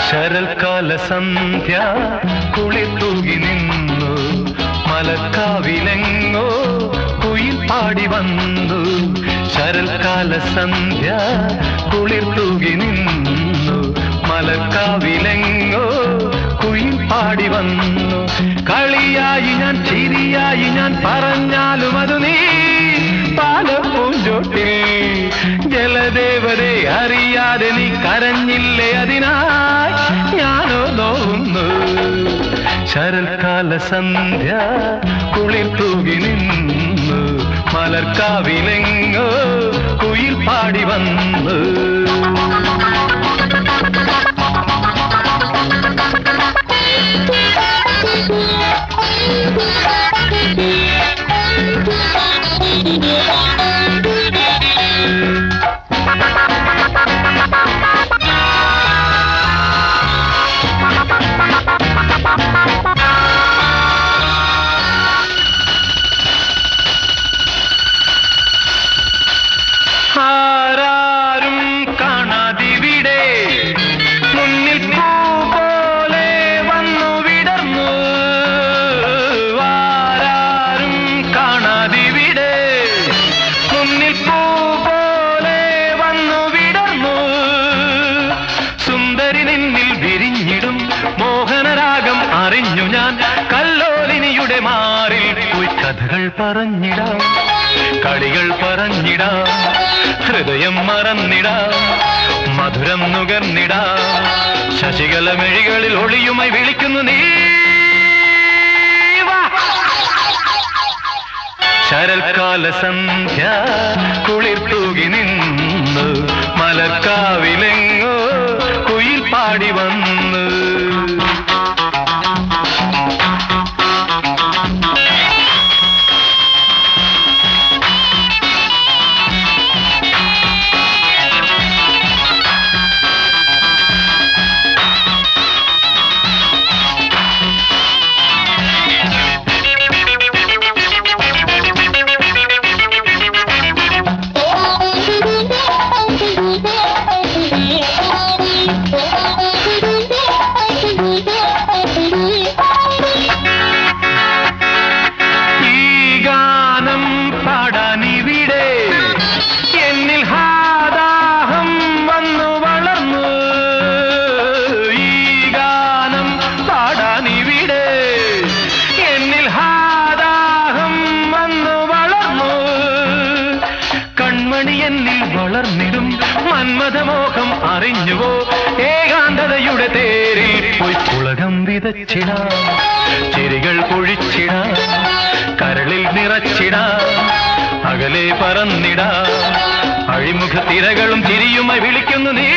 ശരൽക്കാല സന്ധ്യ കുളിർ തൂകി നിന്നു, മലക്കാവിലെങ്ങോ കുയിൽ പാടി വന്നു. ശരൽക്കാല സന്ധ്യ കുളിർ തൂകി നിന്നു, മലക്കാവിലെങ്ങോ കുയിൽ പാടി വന്നു. കളിയായി ഞാൻ ചിരിയായി ഞാൻ പറഞ്ഞാലും അത് നീ പാലപ്പൂഞ്ചോട്ടിൽ ജലദേവതേ അറിയാതെ നീ കരഞ്ഞില്ലേ, അതിനായി ഞാനോ നോവുന്നു. ശരൽക്കാല സന്ധ്യ കുളിർ തൂകി നിന്നു, മലർക്കാവിലെങ്ങോ കുയിൽ പാടി വന്നു. ആരാരും കാണാതിവിടെ മുന്നിൽ പൂ പോലെ വന്നു വിടർന്നു. ആരാരും കാണാതിവിടെ മുന്നിൽ പൂ പോലെ വന്നു വിടർന്നു. സുന്ദരി നിന്നിൽ വിരിഞ്ഞിടും മോഹനരാഗം അറിഞ്ഞു ഞാൻ. കല്ലോലിനിയുടെ മാറിൽ പോയി കഥകൾ പറഞ്ഞിടാം, കളികൾ പറഞ്ഞിടാം, ഹൃദയം മറന്നിടാം, മധുരം നുകർന്നിടാം. ശശികല മെഴികളിൽ ഒളിയുമായി വിളിക്കുന്നു നീ. ശരൽക്കാല സന്ധ്യ കുളിർ തൂകി നിന്നു, മലർക്കാവിലെങ്ങോ കുയിൽ പാടി വന്നു. എന്നിൽ വളർന്നിടും മന്മഥമോഹം അറിഞ്ഞുവോ? ഏകാന്തതയുടെ തേരിൽ പോയി പുളകം വിതച്ചിടാം, ചിരികൾ പൊഴിച്ചിടാം, കരളിൽ നിറച്ചിടാം, അകലെ പറന്നിടാം. അഴിമുഖ തിരകളും ചിരിയുമായി വിളിക്കുന്നു നീ.